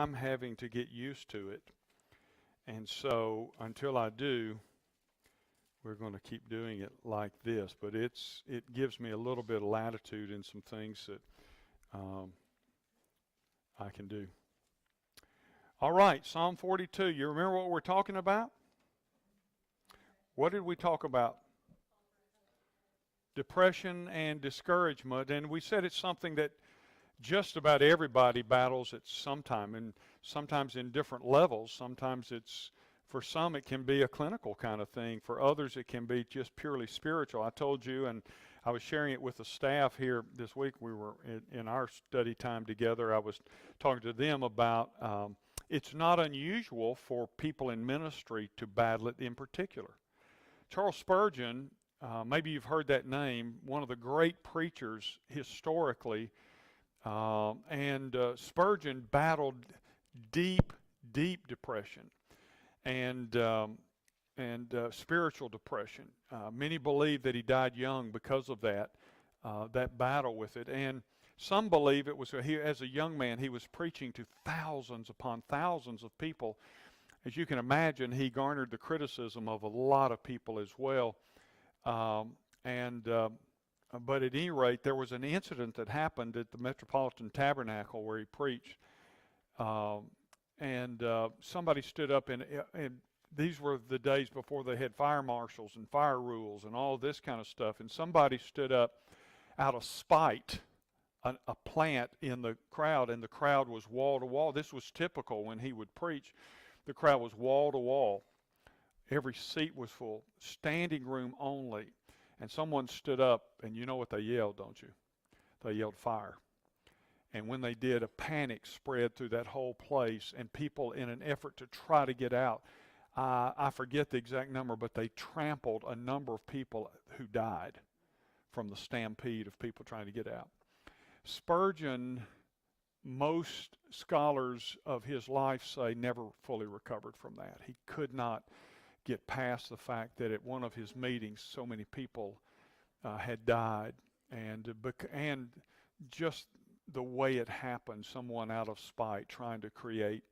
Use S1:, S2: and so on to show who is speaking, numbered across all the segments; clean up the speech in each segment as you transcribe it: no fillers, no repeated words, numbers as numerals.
S1: I'm having to get used to it. And so until I do, we're going to keep doing it like this. But it gives me a little bit of latitude in some things that I can do. All right, Psalm 42. You remember what we're talking about? What did we talk about? Depression and discouragement. And we said it's something that just about everybody battles at some time, and sometimes in different levels. Sometimes for some it can be a clinical kind of thing. For others it can be just purely spiritual. I told you, and I was sharing it with the staff here this week. We were in our study time together. I was talking to them about it's not unusual for people in ministry to battle it in particular. Charles Spurgeon, maybe you've heard that name, one of the great preachers historically, and Spurgeon battled deep depression and spiritual depression. Many believe that he died young because of that battle with it. And some believe it was as a young man he was preaching to thousands upon thousands of people. As you can imagine, he garnered the criticism of a lot of people as well. But at any rate, there was an incident that happened at the Metropolitan Tabernacle where he preached. Somebody stood up, and these were the days before they had fire marshals and fire rules and all this kind of stuff. And somebody stood up out of spite, a plant in the crowd, and the crowd was wall to wall. This was typical when he would preach. The crowd was wall to wall. Every seat was full, standing room only. And someone stood up, and you know what they yelled, don't you? They yelled fire. And when they did, a panic spread through that whole place, and people, in an effort to try to get out, I forget the exact number, but they trampled a number of people who died from the stampede of people trying to get out. Spurgeon, most scholars of his life say, never fully recovered from that. He could not get past the fact that at one of his meetings so many people had died, and just the way it happened, someone out of spite trying to create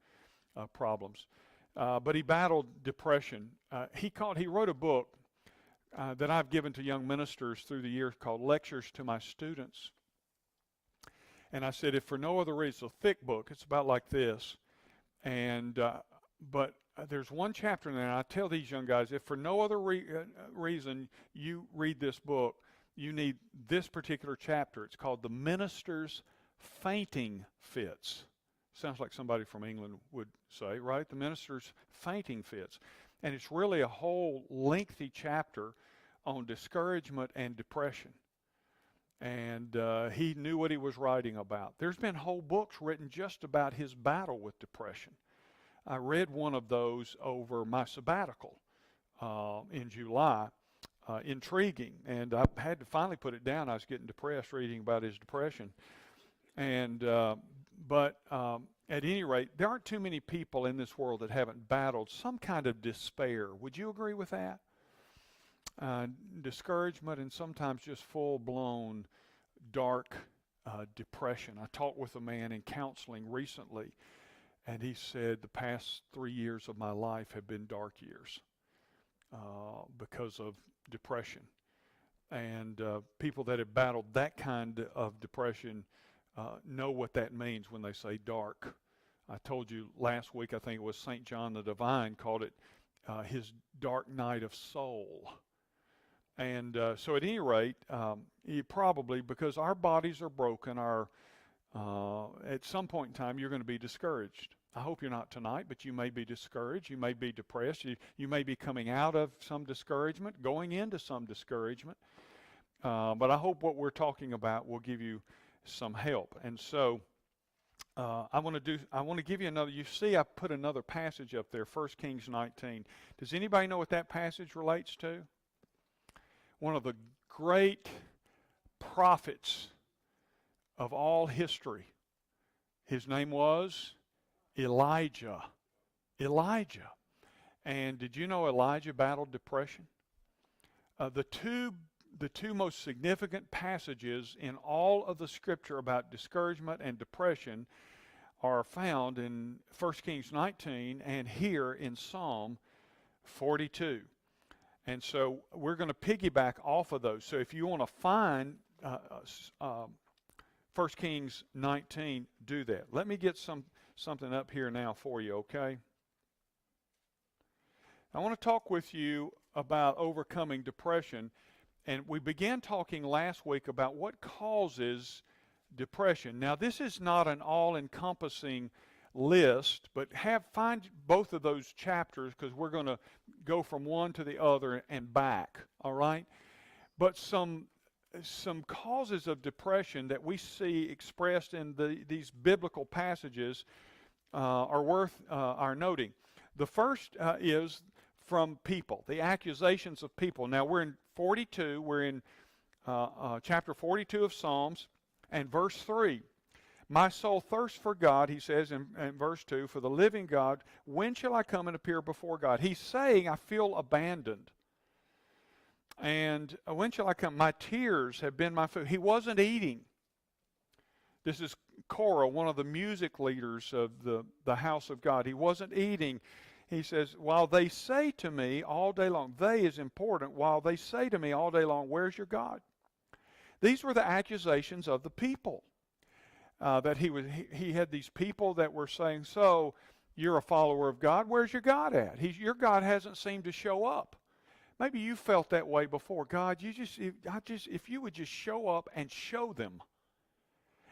S1: problems. But he battled depression. He wrote a book that I've given to young ministers through the years called Lectures to My Students. And I said, if for no other reason, it's a thick book. It's about like this. But there's one chapter in there, and I tell these young guys, if for no other reason you read this book, you need this particular chapter. It's called The Minister's Fainting Fits. Sounds like somebody from England would say, right? The Minister's Fainting Fits. And it's really a whole lengthy chapter on discouragement and depression. And he knew what he was writing about. There's been whole books written just about his battle with depression. I read one of those over my sabbatical in July. Intriguing. And I had to finally put it down. I was getting depressed reading about his depression. But at any rate, there aren't too many people in this world that haven't battled some kind of despair. Would you agree with that? Discouragement and sometimes just full-blown dark depression. I talked with a man in counseling recently, and he said the past 3 years of my life have been dark years because of depression. And people that have battled that kind of depression know what that means when they say dark. I told you last week, I think it was St. John the Divine called it his dark night of soul. And so at any rate, probably because our bodies are broken, at some point in time you're going to be discouraged. I hope you're not tonight, but you may be discouraged. You may be depressed. You may be coming out of some discouragement, going into some discouragement. But I hope what we're talking about will give you some help. And so I want to give you another. You see, I put another passage up there, 1 Kings 19. Does anybody know what that passage relates to? One of the great prophets of all history. His name was Elijah. Elijah. And did you know Elijah battled depression? The two most significant passages in all of the scripture about discouragement and depression are found in 1 Kings 19 and here in Psalm 42. And so we're going to piggyback off of those. So if you want to find 1 Kings 19, do that. Let me get something up here now for you, okay? I want to talk with you about overcoming depression. And we began talking last week about what causes depression. Now, this is not an all-encompassing list, but find both of those chapters because we're going to go from one to the other and back, all right? But some causes of depression that we see expressed in these biblical passages are worth our noting. The first is from people, the accusations of people. Now, we're in 42, we're in chapter 42 of Psalms, and verse 3. My soul thirsts for God, he says in verse 2, for the living God. When shall I come and appear before God? He's saying, I feel abandoned. And when shall I come? My tears have been my food. He wasn't eating. This is Korah, one of the music leaders of the house of God. He wasn't eating. He says, while they say to me all day long, they is important, while they say to me all day long, where's your God? These were the accusations of the people. That he had these people that were saying, so you're a follower of God, where's your God at? Your God hasn't seemed to show up. Maybe you felt that way before. God, if you would just show up and show them.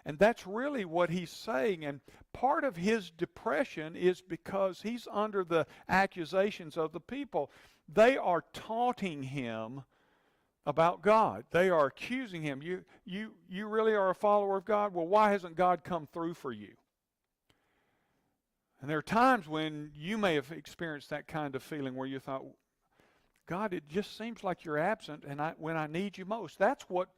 S1: And that's really what he's saying. And part of his depression is because he's under the accusations of the people. They are taunting him about God. They are accusing him. You really are a follower of God? Well, why hasn't God come through for you? And there are times when you may have experienced that kind of feeling where you thought, God, it just seems like you're absent and when I need you most. That's what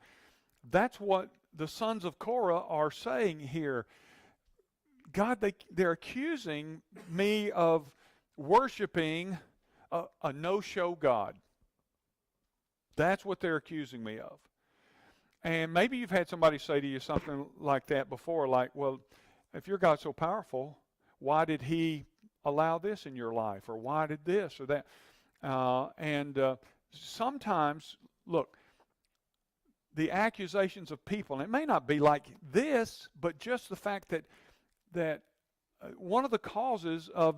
S1: the sons of Korah are saying here. God, they're accusing me of worshiping a no-show God. That's what they're accusing me of. And maybe you've had somebody say to you something like that before, like, well, if your God's so powerful, why did he allow this in your life? Or why did this or that? Sometimes, look, the accusations of people, and it may not be like this, but just the fact that one of the causes of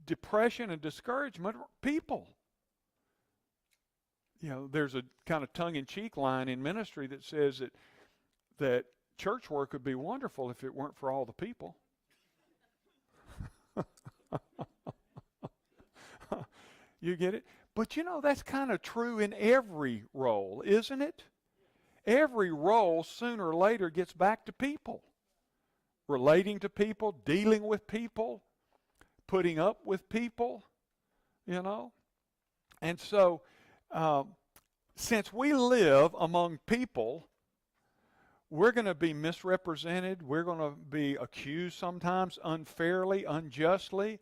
S1: depression and discouragement are people. You know, there's a kind of tongue-in-cheek line in ministry that says that church work would be wonderful if it weren't for all the people. You get it? But you know, that's kind of true in every role, isn't it? Every role sooner or later gets back to people. Relating to people, dealing with people, putting up with people, you know. And so, since we live among people, we're going to be misrepresented. We're going to be accused sometimes unfairly, unjustly.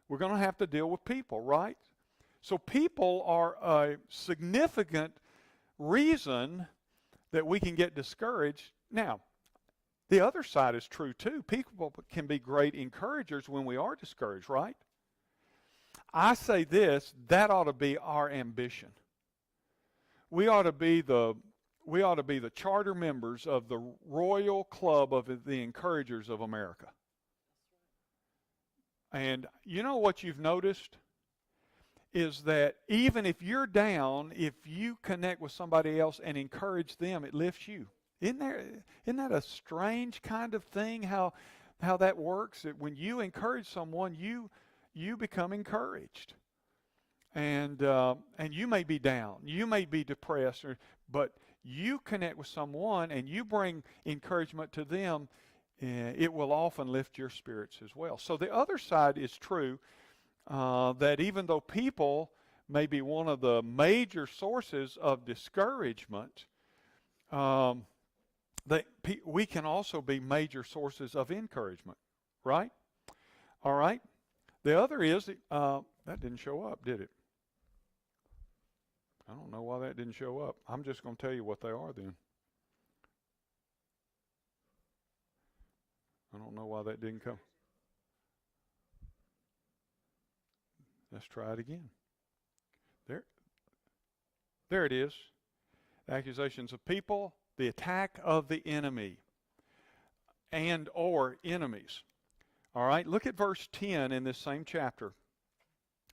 S1: We're going to have to deal with people, right? So people are a significant reason that we can get discouraged. Now, the other side is true too. People can be great encouragers when we are discouraged, right? I say this, that ought to be our ambition. We ought to be the charter members of the Royal Club of the Encouragers of America. And you know what you've noticed is that even if you're down, if you connect with somebody else and encourage them, it lifts you. Isn't that a strange kind of thing, how that works? That when you encourage someone, you become encouraged. And you may be down, you may be depressed, but you connect with someone and you bring encouragement to them, it will often lift your spirits as well. So the other side is true, that even though people may be one of the major sources of discouragement, we can also be major sources of encouragement, right? All right. The other is, that didn't show up, did it? I don't know why that didn't show up. I'm just going to tell you what they are then. I don't know why that didn't come. Let's try it again. There it is. Accusations of people, the attack of the enemy, and or enemies. All right, look at verse 10 in this same chapter.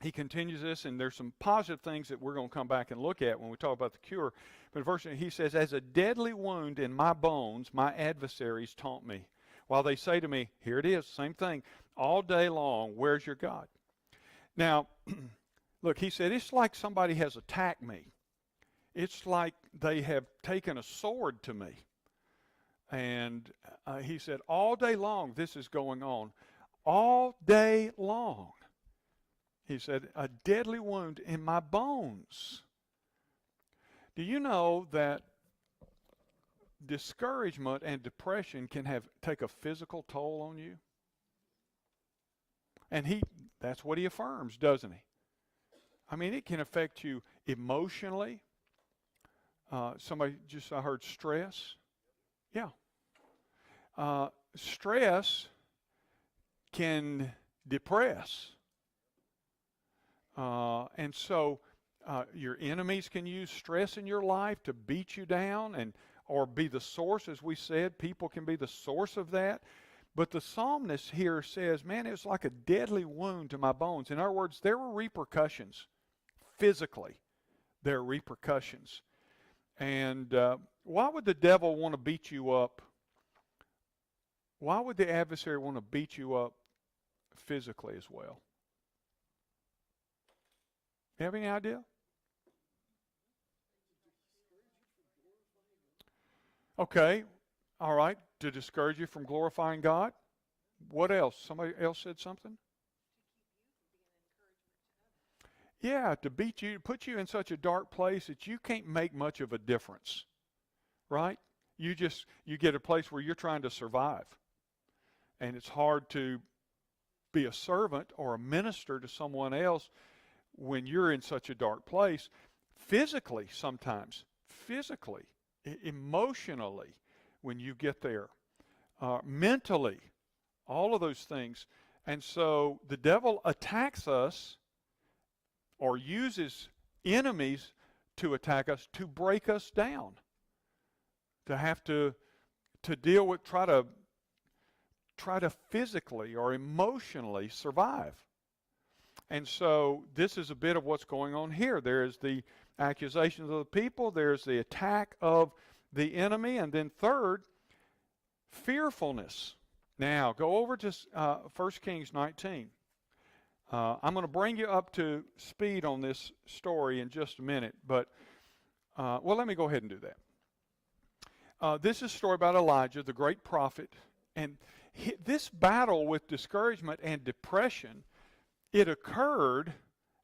S1: He continues this, and there's some positive things that we're going to come back and look at when we talk about the cure. But verse 10, he says, as a deadly wound in my bones, my adversaries taunt me. While they say to me, here it is, same thing, all day long, where's your God? Now, look, he said, it's like somebody has attacked me. It's like they have taken a sword to me. And he said, all day long this is going on. All day long. He said, a deadly wound in my bones. Do you know that discouragement and depression can take a physical toll on you? And that's what he affirms, doesn't he? I mean, it can affect you emotionally. I heard stress. Yeah. Stress can depress. And so your enemies can use stress in your life to beat you down or be the source, as we said. People can be the source of that. But the psalmist here says, man, it was like a deadly wound to my bones. In other words, there were repercussions. Physically, there are repercussions. And why would the devil want to beat you up? Why would the adversary want to beat you up physically as well? You have any idea? Okay, all right, to discourage you from glorifying God. What else? Somebody else said something? Yeah, to beat you, to put you in such a dark place that you can't make much of a difference, right? You get a place where you're trying to survive. And it's hard to be a servant or a minister to someone else when you're in such a dark place. Physically, sometimes. Physically. Emotionally, when you get there. Mentally. All of those things. And so the devil attacks us or uses enemies to attack us, to break us down, to have to deal with, try to physically or emotionally survive. And so this is a bit of what's going on here. There's the accusations of the people, there's the attack of the enemy, and then third, fearfulness. Now, go over to 1 Kings 19. I'm going to bring you up to speed on this story in just a minute, but, let me go ahead and do that. This is a story about Elijah, the great prophet, and this battle with discouragement and depression, it occurred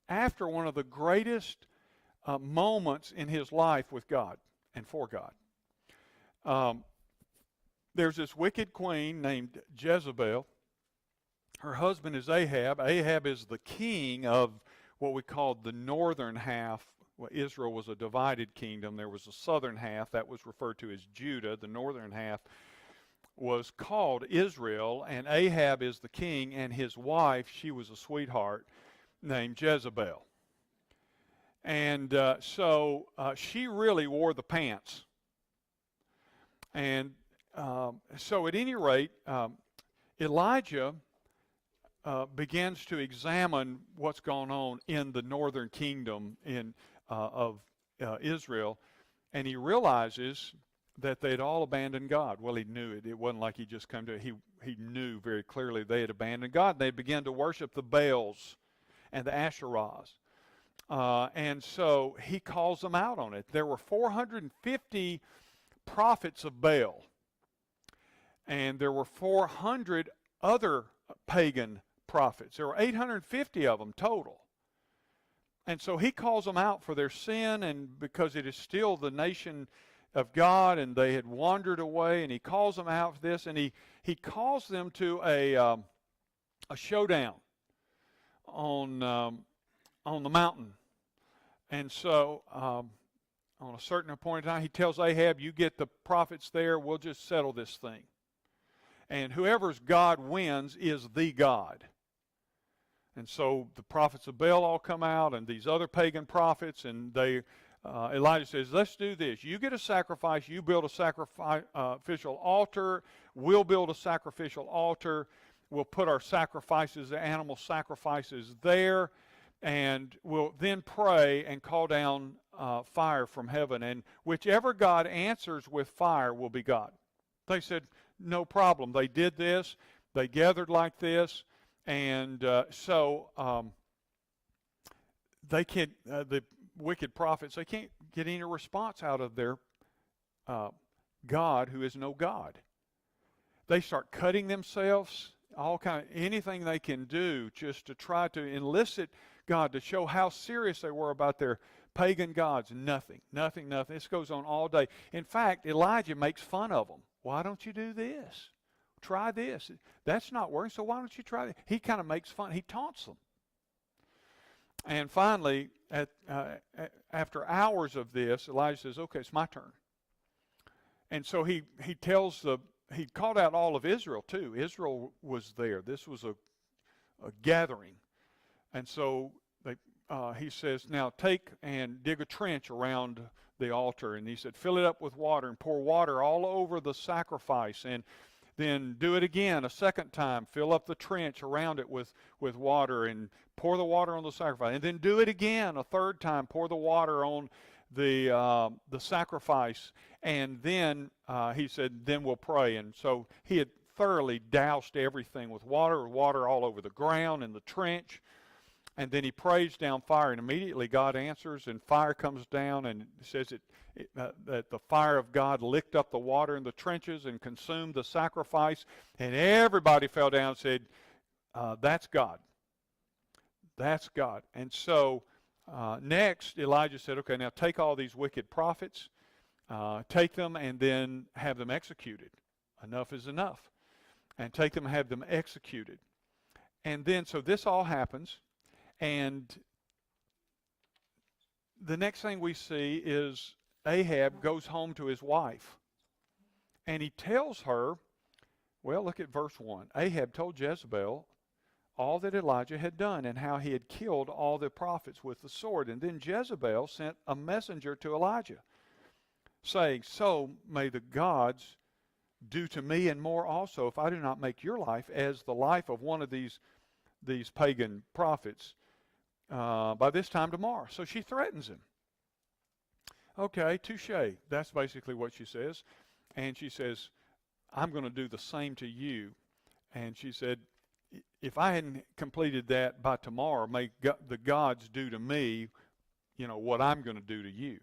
S1: after one of the greatest moments in his life with God and for God. There's this wicked queen named Jezebel. Her husband is Ahab. Ahab is the king of what we called the northern half. Well, Israel was a divided kingdom. There was a southern half that was referred to as Judah. The northern half was called Israel, and Ahab is the king, and his wife, she was a sweetheart named Jezebel. And so she really wore the pants. And so at any rate, Elijah begins to examine what's going on in the northern kingdom of Israel, and he realizes that they'd all abandoned God. Well, he knew it. It wasn't like he just come to it. He knew very clearly they had abandoned God. They began to worship the Baals and the Asherahs. And so he calls them out on it. There were 450 prophets of Baal, and there were 400 other pagan prophets. There were 850 of them total. And so he calls them out for their sin, and because it is still the nation of God, and they had wandered away, and he calls them out for this, and he calls them to a showdown on the mountain. And so on a certain point in time, he tells Ahab, you get the prophets there, we'll just settle this thing. And whoever's God wins is the God. And so the prophets of Baal all come out, and these other pagan prophets, and Elijah says, let's do this. You get a sacrifice. You build a sacrificial altar. We'll build a sacrificial altar. We'll put our sacrifices, the animal sacrifices there, and we'll then pray and call down fire from heaven. And whichever God answers with fire will be God. They said, no problem. They did this. They gathered like this. And so they can't, the wicked prophets, they can't get any response out of their God who is no God. They start cutting themselves, anything they can do just to try to elicit God to show how serious they were about their pagan gods. Nothing. This goes on all day. In fact, Elijah makes fun of them. Why don't you do this? Try this. That's not working, so why don't you try it? He kind of makes fun. He taunts them. And finally, after hours of this, Elijah says, okay, it's my turn. And so he called out all of Israel too. Israel was there. This was a gathering. And so he says, now take and dig a trench around the altar. And he said, fill it up with water and pour water all over the sacrifice. And then do it again a second time. Fill up the trench around it with water and pour the water on the sacrifice. And then do it again a third time. Pour the water on the sacrifice. And then he said, then we'll pray. And so he had thoroughly doused everything with water all over the ground and the trench. And then he prays down fire, and immediately God answers, and fire comes down, and it says that the fire of God licked up the water in the trenches and consumed the sacrifice, and everybody fell down and said, that's God. That's God. And so next, Elijah said, okay, now take all these wicked prophets, take them and then have them executed. Enough is enough. And take them and have them executed. And then, so this all happens. And the next thing we see is Ahab goes home to his wife. And he tells her, well, look at verse 1. Ahab told Jezebel all that Elijah had done and how he had killed all the prophets with the sword. And then Jezebel sent a messenger to Elijah, saying, so may the gods do to me and more also if I do not make your life as the life of one of these pagan prophets by this time tomorrow. So she threatens him. Okay, touche. That's basically what she says. And she says, I'm going to do the same to you. And she said, if I hadn't completed that by tomorrow, may the gods do to me, what I'm going to do to you.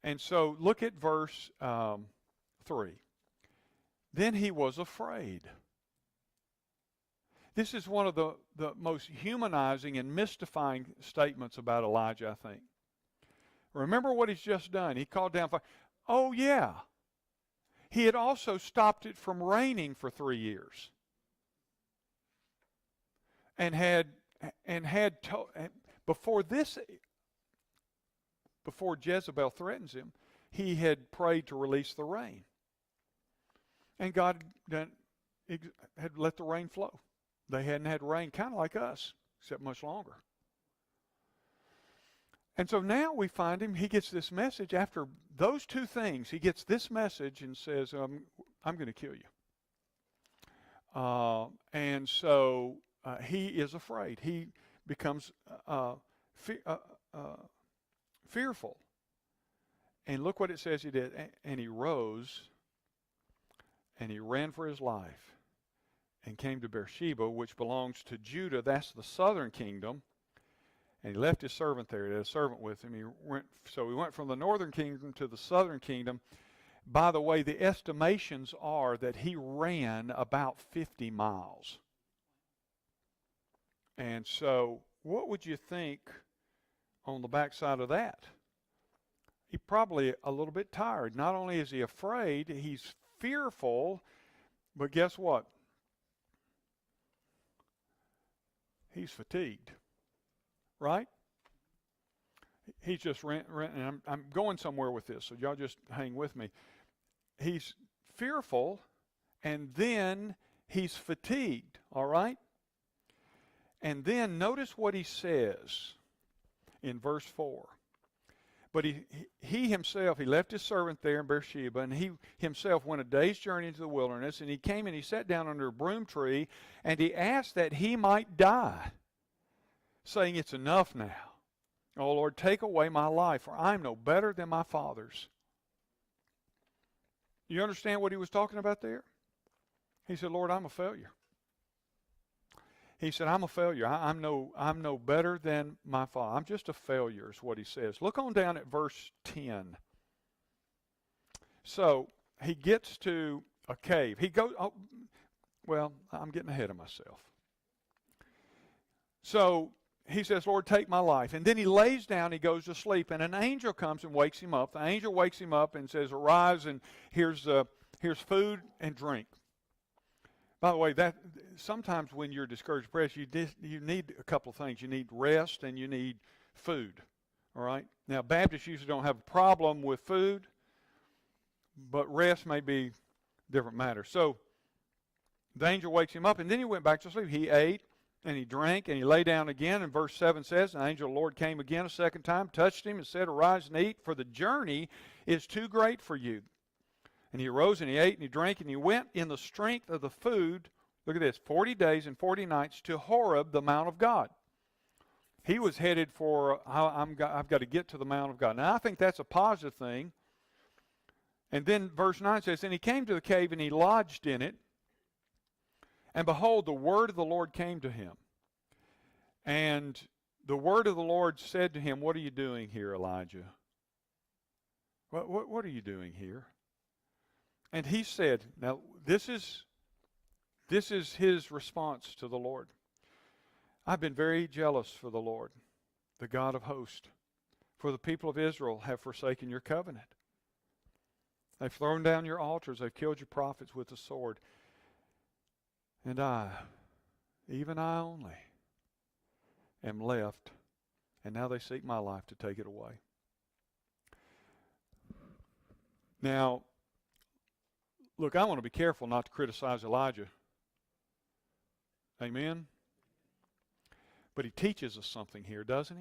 S1: And so look at verse 3. Then he was afraid. This is one of the most humanizing and mystifying statements about Elijah, I think. Remember what he's just done. He called down fire. Oh, yeah. He had also stopped it from raining for 3 years. Before Jezebel threatens him, he had prayed to release the rain. And God had let the rain flow. They hadn't had rain, kind of like us, except much longer. And so now we find him, he gets this message after those two things. He gets this message and says, I'm going to kill you. And so he is afraid. He becomes fearful. And look what it says he did. And he rose and he ran for his life and came to Beersheba, which belongs to Judah. That's the southern kingdom. And he left his servant there. He had a servant with him. He went from the northern kingdom to the southern kingdom. By the way, the estimations are that he ran about 50 miles. And so what would you think on the backside of that? He's probably a little bit tired. Not only is he afraid, he's fearful, but guess what? He's fatigued, right? He's just ran, and I'm going somewhere with this, so y'all just hang with me. He's fearful, and then he's fatigued, all right? And then notice what he says in verse 4. But he himself, he left his servant there in Beersheba, and he himself went a day's journey into the wilderness, and he came and he sat down under a broom tree, and he asked that he might die, saying, it's enough now. Oh, Lord, take away my life, for I am no better than my fathers. You understand what he was talking about there? He said, Lord, I'm a failure. He said, I'm a failure. I'm no better than my father. I'm just a failure is what he says. Look on down at verse 10. So he gets to a cave. He goes, I'm getting ahead of myself. So he says, Lord, take my life. And then he lays down, he goes to sleep, and an angel comes and wakes him up. The angel wakes him up and says, arise, and here's food and drink. By the way, that sometimes when you're discouraged, you need a couple of things. You need rest and you need food. All right? Now, Baptists usually don't have a problem with food, but rest may be a different matter. So the angel wakes him up, and then he went back to sleep. He ate and he drank and he lay down again. And verse 7 says, the angel of the Lord came again a second time, touched him, and said, arise and eat, for the journey is too great for you. And he arose and he ate and he drank and he went in the strength of the food, look at this, 40 days and 40 nights to Horeb, the Mount of God. He was headed for, I've got to get to the Mount of God. Now, I think that's a positive thing. And then verse 9 says, and he came to the cave and he lodged in it. And behold, the word of the Lord came to him. And the word of the Lord said to him, what are you doing here, Elijah? What are you doing here? And he said, now this is his response to the Lord. I've been very jealous for the Lord, the God of hosts, for the people of Israel have forsaken your covenant. They've thrown down your altars. They've killed your prophets with the sword. And I, even I only, am left, and now they seek my life to take it away. Now, look, I want to be careful not to criticize Elijah. Amen? But he teaches us something here, doesn't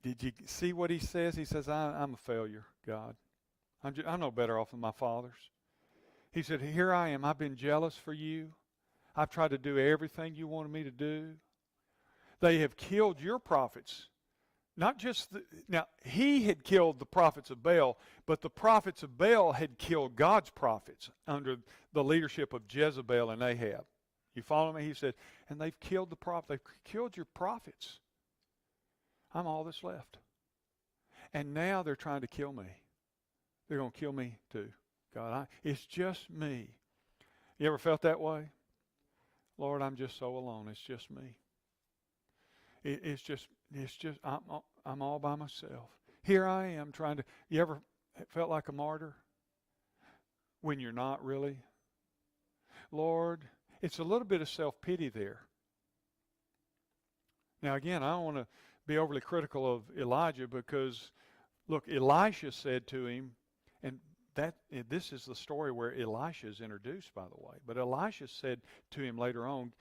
S1: he? Did you see what he says? He says, I'm a failure, God. I'm no better off than my fathers. He said, here I am. I've been jealous for you. I've tried to do everything you wanted me to do. They have killed your prophets. Not just, now, he had killed the prophets of Baal, but the prophets of Baal had killed God's prophets under the leadership of Jezebel and Ahab. You follow me? He said, and they've killed the prophets. They've killed your prophets. I'm all that's left. And now they're trying to kill me. They're going to kill me too. God, it's just me. You ever felt that way? Lord, I'm just so alone. It's just me. It's just I'm all by myself. Here I am trying to. You ever felt like a martyr when you're not really? Lord, it's a little bit of self-pity there. Now again, I don't want to be overly critical of Elijah because, look, Elisha said to him, and this is the story where Elisha is introduced, by the way. But Elisha said to him later on,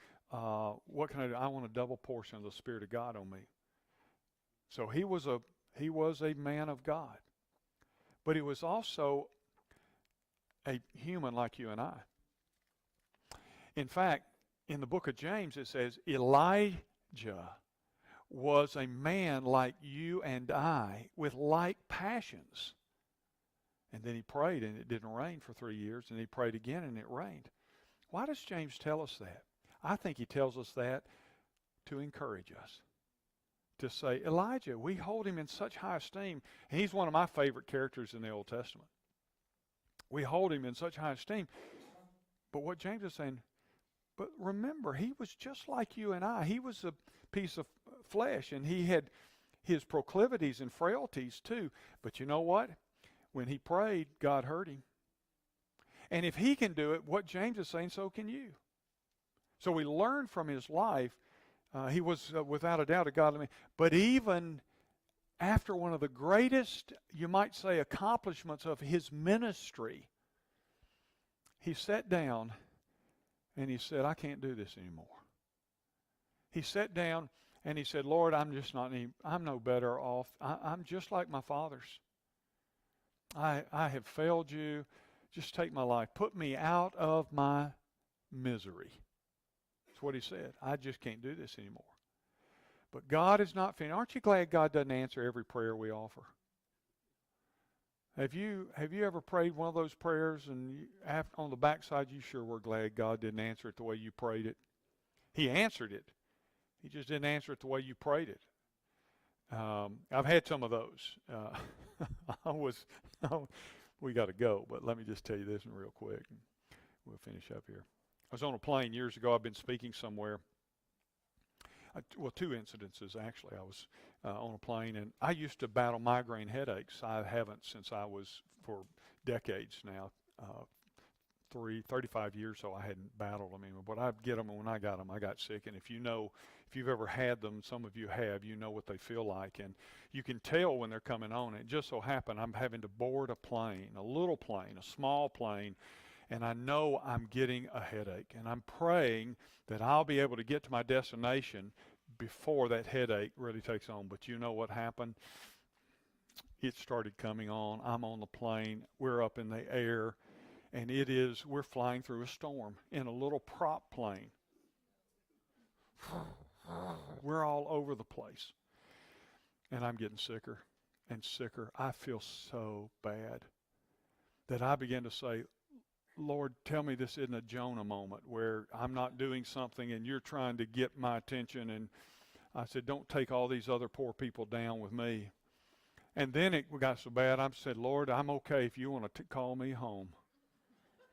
S1: what can I do? I want a double portion of the Spirit of God on me. So he was a man of God. But he was also a human like you and I. In fact, in the book of James it says Elijah was a man like you and I with like passions. And then he prayed and it didn't rain for 3 years, and he prayed again and it rained. Why does James tell us that? I think he tells us that to encourage us. To say, Elijah, we hold him in such high esteem. And he's one of my favorite characters in the Old Testament. We hold him in such high esteem. But what James is saying, but remember, he was just like you and I. He was a piece of flesh, and he had his proclivities and frailties too. But you know what? When he prayed, God heard him. And if he can do it, what James is saying, so can you. So we learn from his life, he was without a doubt a godly man. But even after one of the greatest, you might say, accomplishments of his ministry, he sat down and he said, I can't do this anymore. He sat down and he said, Lord, I'm no better off. I'm just like my fathers. I have failed you. Just take my life. Put me out of my misery. That's what he said. I just can't do this anymore. But God is not finished. Aren't you glad God doesn't answer every prayer we offer? Have you ever prayed one of those prayers and on the backside you sure were glad God didn't answer it the way you prayed it? He answered it. He just didn't answer it the way you prayed it. I've had some of those. We got to go, but let me just tell you this real quick. And we'll finish up here. I was on a plane years ago. I've been speaking somewhere. Two incidences, actually. I was on a plane, and I used to battle migraine headaches. I haven't since I was, for decades now, 35 years, so I hadn't battled them anymore. But I'd get them, and when I got them, I got sick. And if you've ever had them, some of you have, you know what they feel like. And you can tell when they're coming on. It just so happened I'm having to board a plane, a little plane, a small plane, and I know I'm getting a headache. And I'm praying that I'll be able to get to my destination before that headache really takes on. But you know what happened? It started coming on. I'm on the plane. We're up in the air. And we're flying through a storm in a little prop plane. We're all over the place. And I'm getting sicker and sicker. I feel so bad that I began to say, Lord, tell me this isn't a Jonah moment where I'm not doing something and you're trying to get my attention. And I said, don't take all these other poor people down with me. And then it got so bad, I said, Lord, I'm okay if you want to call me home.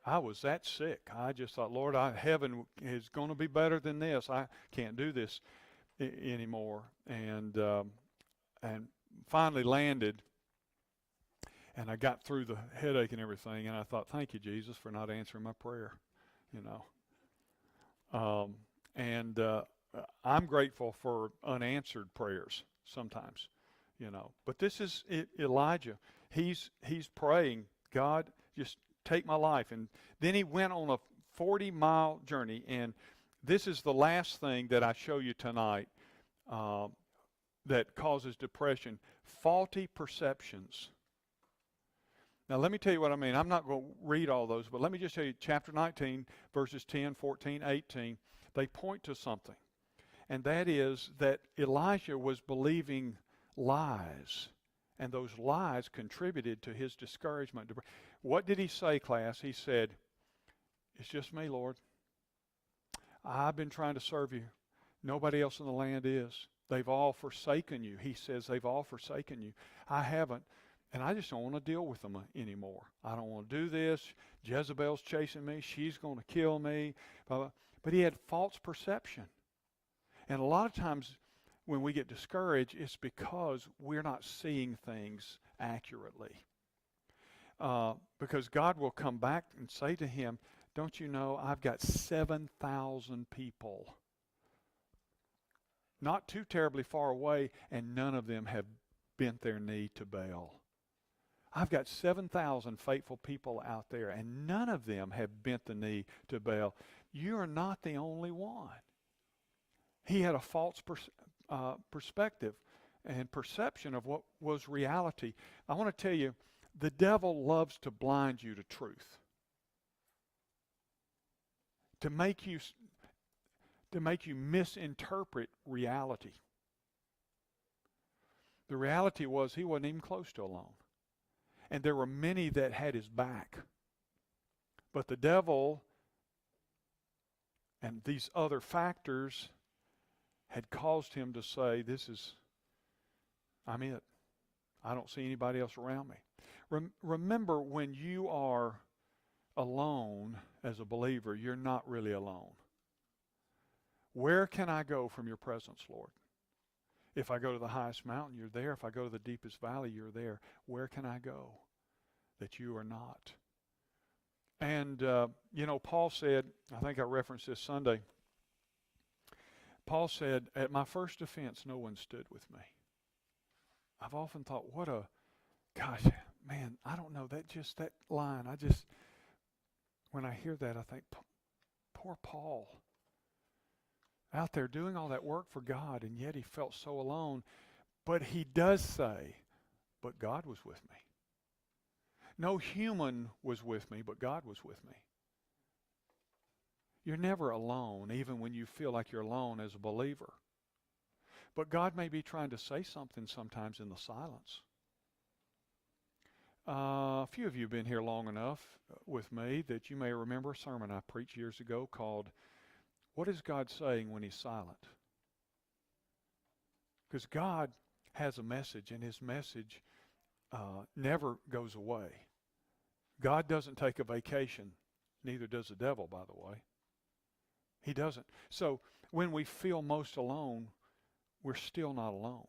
S1: I was that sick. I just thought, Lord, heaven is going to be better than this. I can't do this anymore. And finally landed. And I got through the headache and everything, and I thought, thank you, Jesus, for not answering my prayer, you know. I'm grateful for unanswered prayers sometimes, you know. But this is Elijah. He's praying, God, just take my life. And then he went on a 40-mile journey, and this is the last thing that I show you tonight that causes depression, faulty perceptions. Now, let me tell you what I mean. I'm not going to read all those, but let me just tell you, chapter 19, verses 10, 14, 18, they point to something. And that is that Elijah was believing lies, and those lies contributed to his discouragement. What did he say, class? He said, it's just me, Lord. I've been trying to serve you. Nobody else in the land is. They've all forsaken you. He says they've all forsaken you. I haven't. And I just don't want to deal with them anymore. I don't want to do this. Jezebel's chasing me. She's going to kill me. But he had false perception. And a lot of times when we get discouraged, it's because we're not seeing things accurately. Because God will come back and say to him, don't you know I've got 7,000 people not too terribly far away, and none of them have bent their knee to Baal. I've got 7,000 faithful people out there, and none of them have bent the knee to Baal. You are not the only one. He had a false perspective and perception of what was reality. I want to tell you, the devil loves to blind you to truth, to make you misinterpret reality. The reality was he wasn't even close to alone. And there were many that had his back. But the devil and these other factors had caused him to say, I'm it. I don't see anybody else around me. Remember, when you are alone as a believer, you're not really alone. Where can I go from your presence, Lord? If I go to the highest mountain, you're there. If I go to the deepest valley, you're there. Where can I go that you are not? And, Paul said, I think I referenced this Sunday, Paul said, at my first offense, no one stood with me. I've often thought, gosh, man, I don't know, that line, when I hear that, I think, poor Paul, out there doing all that work for God, and yet he felt so alone. But he does say, but God was with me. No human was with me, but God was with me. You're never alone, even when you feel like you're alone as a believer. But God may be trying to say something sometimes in the silence. A few of you have been here long enough with me that you may remember a sermon I preached years ago called, What is God Saying When He's Silent? Because God has a message, and his message never goes away. God doesn't take a vacation. Neither does the devil, by the way. He doesn't. So when we feel most alone, we're still not alone.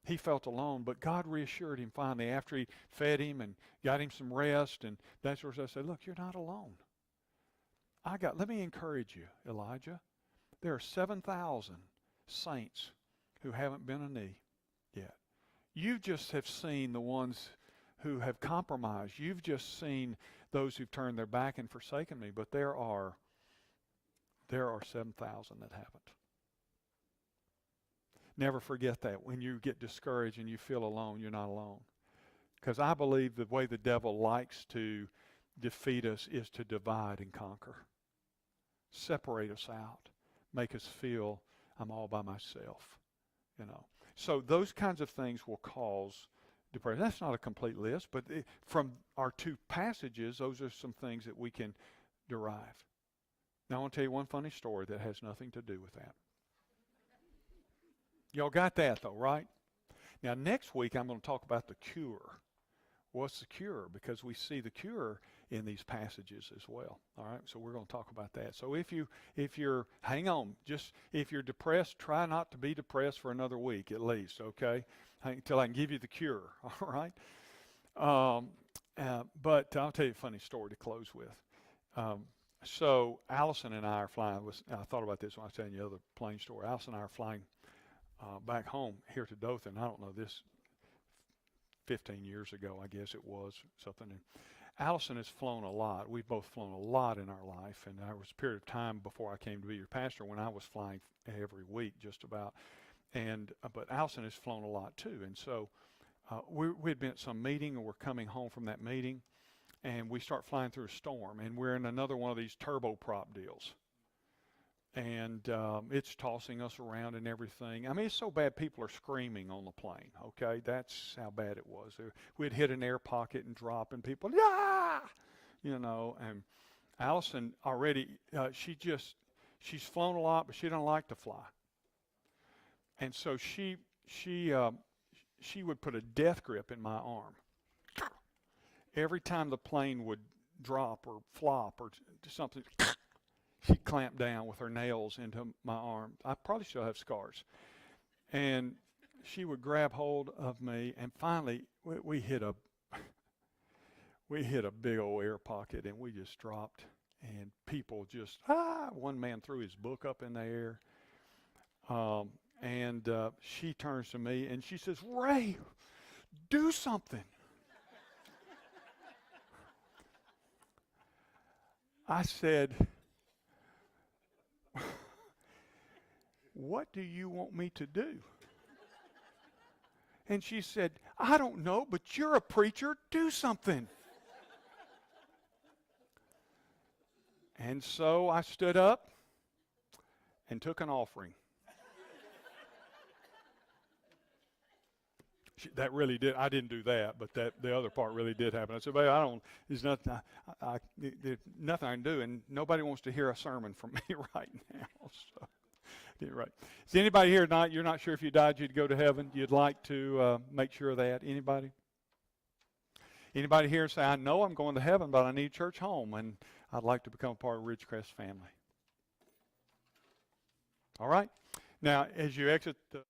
S1: He felt alone, but God reassured him finally after he fed him and got him some rest, and that sort of stuff. I said, look, you're not alone. Let me encourage you, Elijah. There are 7,000 saints who haven't bent a knee yet. You just have seen the ones who have compromised. You've just seen those who've turned their back and forsaken me, but there are 7,000 that haven't. Never forget that. When you get discouraged and you feel alone, you're not alone. Because I believe the way the devil likes to defeat us is to divide and conquer. Separate us out. Make us feel I'm all by myself. So those kinds of things will cause depression. That's not a complete list, but from our two passages, those are some things that we can derive. Now I want to tell you one funny story that has nothing to do with that. Y'all got that though, right? Now next week I'm going to talk about the cure. What's the cure? Because we see the cure in these passages as well. All right, so we're going to talk about that. So if you're hang on, just if you're depressed, try not to be depressed for another week at least, okay? Until I can give you the cure. All right. But I'll tell you a funny story to close with. So Allison and I are flying. I thought about this when I was telling you the other plane story. Allison and I are flying back home here to Dothan. I don't know, this 15 years ago, I guess it was, something. And Allison has flown a lot. We've both flown a lot in our life, and there was a period of time before I came to be your pastor when I was flying every week just about. But Allison has flown a lot too, and so we'd been at some meeting, and we're coming home from that meeting, and we start flying through a storm, and we're in another one of these turboprop deals. And it's tossing us around and everything. I mean, it's so bad people are screaming on the plane, okay? That's how bad it was. We'd hit an air pocket and drop, and people, yeah! And Allison already, she's flown a lot, but she doesn't like to fly. And so she would put a death grip in my arm. Every time the plane would drop or flop or something, she'd clamp down with her nails into my arm. I probably still have scars. And she would grab hold of me, and finally we hit a big old air pocket, and we just dropped. And people just, one man threw his book up in the air. And she turns to me, and she says, Ray, do something. I said, what do you want me to do? And she said, I don't know, but you're a preacher. Do something. And so I stood up and took an offering. That really did. I didn't do that, but the other part really did happen. I said, babe, there's nothing, there's nothing I can do, and nobody wants to hear a sermon from me right now. So, get it right. Is anybody here tonight, you're not sure if you died, you'd go to heaven? You'd like to make sure of that? Anybody? Anybody here say, I know I'm going to heaven, but I need church home, and I'd like to become a part of Ridgecrest family? All right. Now, as you exit the